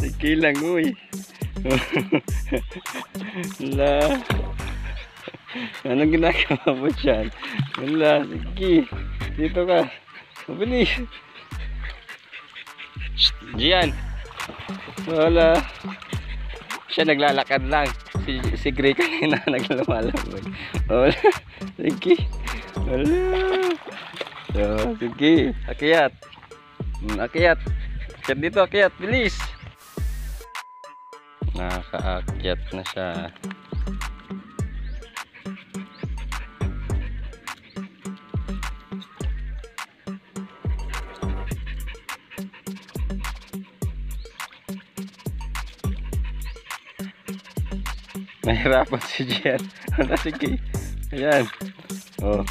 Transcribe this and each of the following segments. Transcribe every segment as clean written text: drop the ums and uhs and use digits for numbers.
Sige lang, uy. Wala. Anong ginagawa mo dyan? Wala, sige. Dito ka. Mabilis. Diyan. Wala. Siya naglalakad lang. Si Gray kanina naglumalamog. Wala. Sige. Wala. So, sige. Akyat. Akyat. Akyat dito, akyat. Bilis. Nakaakyat na siya. Nahirapan si Gian. Sige. Ayan. Oh.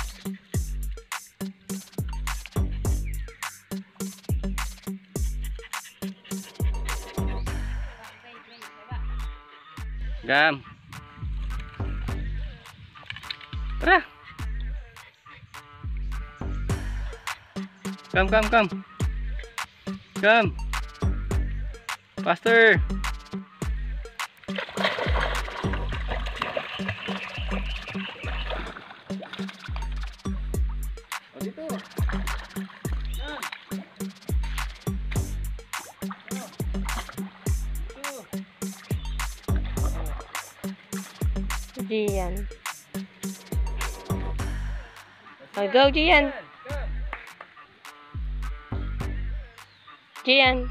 Gam. Tara. Come. Come. Faster. Dito. Gian. Oh, go, Gian. Gian.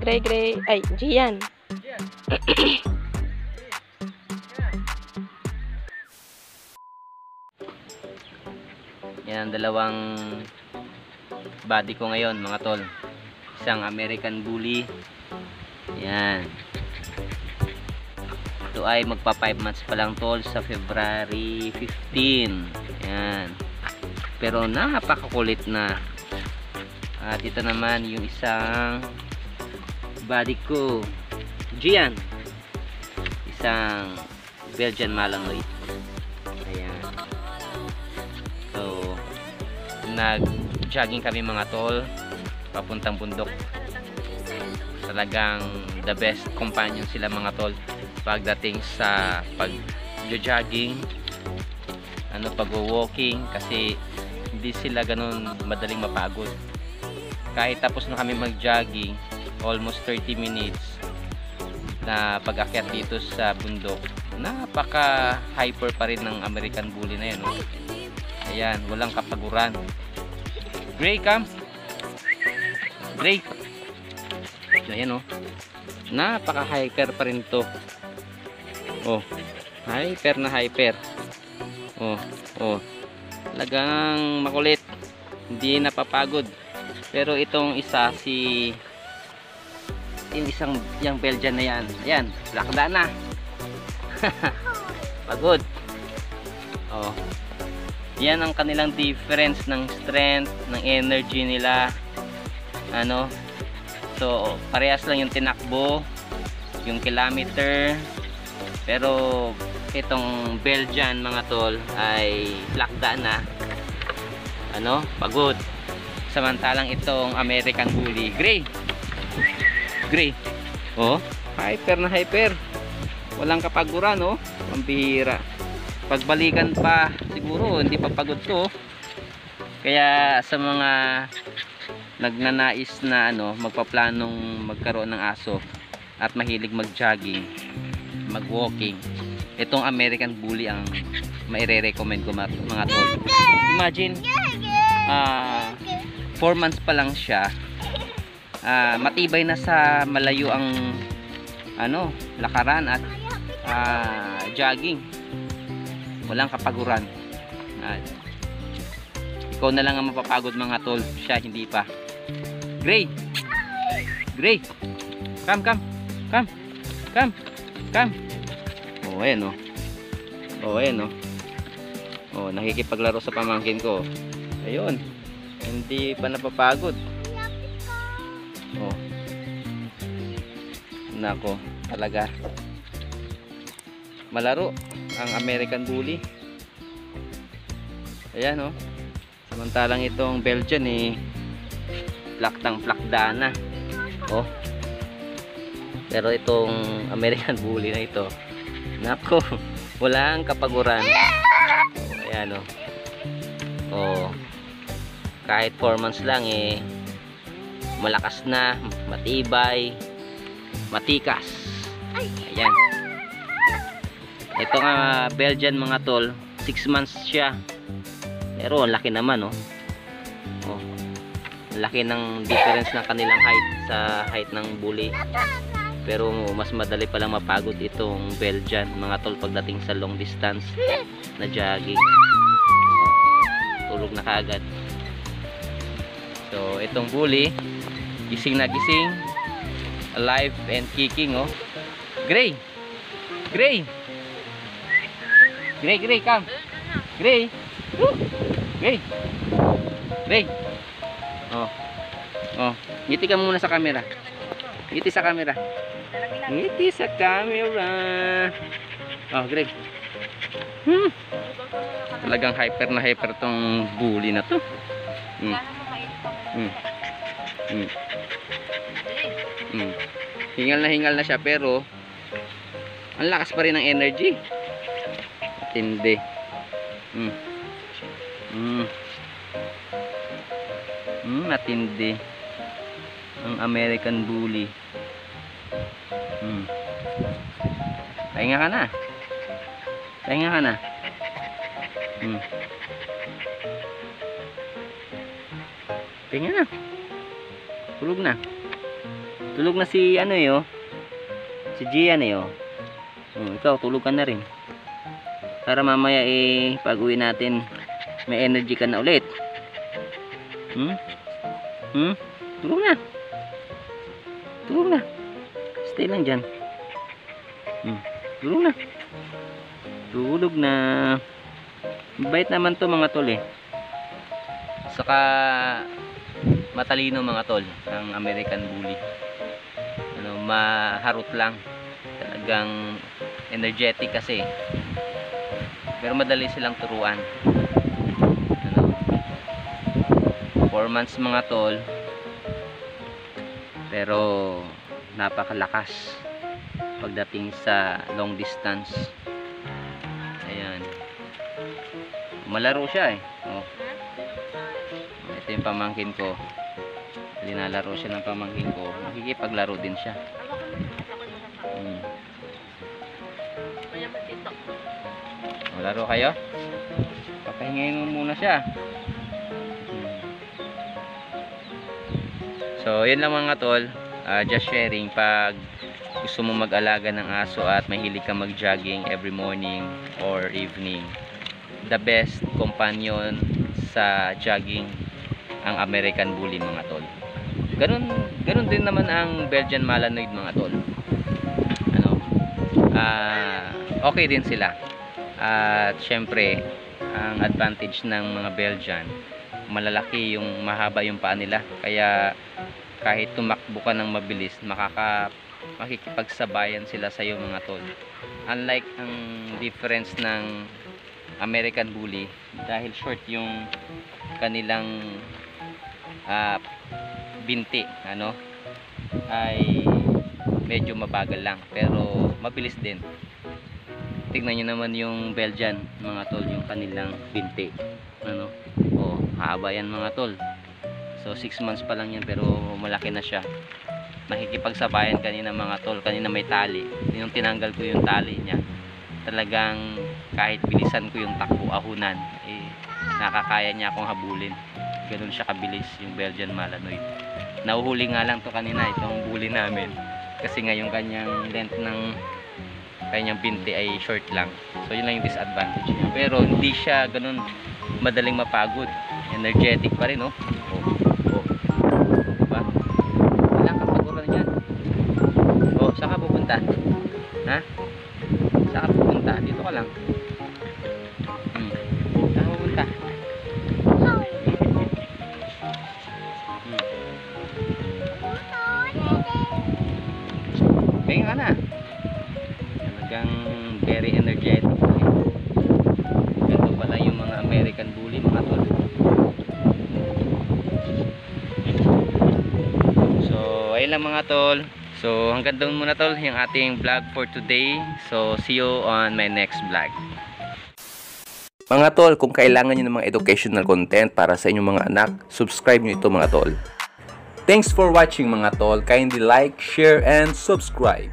Gray. Ay, Gian. Yan ang dalawang body ko ngayon, mga tol. Isang American Bully. Yan. Ito ay magpa 5 months pa lang, tol, sa February 15. Yan. Pero napakakulit na. At ito naman yung isang body ko, Gian. Isang Belgian Malinois. Ayan. So, nag-jogging kami, mga tol, papuntang bundok. Talagang the best companion sila, mga tol, pagdating sa pag-jogging, pag-walking, kasi hindi sila ganun madaling mapagod. Kahit tapos na kami mag-jogging, almost 30 minutes na pag-akyat dito sa bundok, napaka-hyper pa rin ng American Bully na yan, oh. Ayan, walang kapaguran. Gray, come. Gray. Ayan, oh. Napaka-hyper pa rin to. Oh, hyper na hyper. Oh. Talagang makulit. Hindi napapagod. Pero itong isa, yung isang yung Belgian na yan. Ayan, lakda na. Pagod. Oh. Yan ang kanilang difference ng strength, ng energy nila. So, parehas lang yung tinakbo, yung kilometer. Pero itong Belgian, mga tol, ay lakda na. Pagod. Samantalang itong American Bully, Gray. Oh, hyper na hyper. Walang kapaguran, oh. Pambihira. Pagbalikan pa siguro hindi pa pagod to. Kaya sa mga nagnanais na magpaplanong magkaroon ng aso at mahilig mag-jogging, mag-walking, itong American Bully ang maire-recommend ko, mga tol. Imagine 4 months pa lang siya, matibay na sa malayo ang lakaran at jogging. Walang kapaguran. Ikaw na lang ang mapapagod, mga tol, siya hindi pa. Gray. Come. Oh, ayan, oh. Oh, nakikipaglaro sa pamangkin ko. Ayun. Hindi pa napapagod. Oh. Nako, talaga. Malaro ang American Bully. Ayan, oh. Samantalang itong Belgian plaktang-plakda na. Oh. Pero itong American Bully na ito, nako, walang kapaguran. Oh, ayan oh. Oh. Kahit 4 months lang eh, malakas na, matibay, matikas. Ayan. Ito nga Belgian mga tol, 6 months siya. Pero ang laki naman oh. Oh. Laki ng difference ng kanilang height sa height ng bully. Pero mas madali palang mapagod itong Belgian mga tol pagdating sa long distance na jogging. Oh, tulog na kaagad. So itong bully, gising na gising, alive and kicking oh. Gray! Gray! Gray, Gray, come! Gray! Woo! Gray! Gray! Oh. Oh, ngiti ka muna sa camera. Ngiti sa camera. Ngiti sa camera. Oh, Greg. Talagang hyper na hyper tong bully na to. Hingal na siya pero ang lakas pa rin ng energy. Matindi. Matindi ang American Bully. Pahinga ka na. Pahinga ka na. Pahinga na. Tulog na. Tulog na si ano eh oh. Si Gian eh oh. Ikaw tulog ka na rin. Para mamaya eh pag uwi natin may energy ka na ulit. Tulog na. Tulog na. Stay lang dyan. Tulog na. Tulog na. Bait naman to mga tol eh. Saka matalino mga tol ang American Bully. Ano, maharot lang. Talagang energetic kasi. Pero madali silang turuan. Ano, 4 months mga tol. Pero napakalakas pagdating sa long distance. Ayan. Malaro siya eh. Oh. Ito yung pamangkin ko. Linalaro siya ng pamangkin ko. Nakikipaglaro din siya. Laro kayo? Papahingin mo muna siya. So, yun lang mga tol. Just sharing pag gusto mo mag-alaga ng aso at mahilig ka mag-jogging every morning or evening. The best companion sa jogging ang American Bully mga tol. Ganun din naman ang Belgian Malinois mga tol. Ano? Okay din sila. At syempre, ang advantage ng mga Belgian, malalaki yung mahaba yung paa nila. Kaya kahit tumakbo ka ng mabilis, makikipagsabayan sila sa iyo mga tol. Unlike ang difference ng American Bully, dahil short yung kanilang binti, ano, ay medyo mabagal lang pero mabilis din. Tignan nyo naman yung Belgian mga tol, yung kanilang binti, ano, oh, haba yan mga tol. So 6 months pa lang yan pero malaki na siya. Nakikipagsabayan kanina mga tol, kanina may tali, yung tinanggal ko yung tali niya, talagang kahit bilisan ko yung takbo ahunan eh, nakakaya niya akong habulin. Ganun siya kabilis yung Belgian Malinois. Nahuhuli nga lang to kanina itong bully namin kasi nga yung kanyang length ng kanyang binti ay short lang. So yun lang yung disadvantage niya. Pero hindi siya ganun madaling mapagod. Energetic pa rin, oh. Diba? Walang kapaguran yan. Oh, saan ka pupunta? Ha? Saan ka pupunta? Dito ka lang. Saan ka pupunta? Kaya ka na. Talagang very energetic. Ganito pala yung mga American Bully mga tol. lang mga tol. So hanggang doon muna tol yung ating vlog for today. So see you on my next vlog. Mga tol, kung kailangan nyo ng mga educational content para sa inyong mga anak, subscribe nyo ito mga tol. Thanks for watching mga tol. Kindly like, share, and subscribe.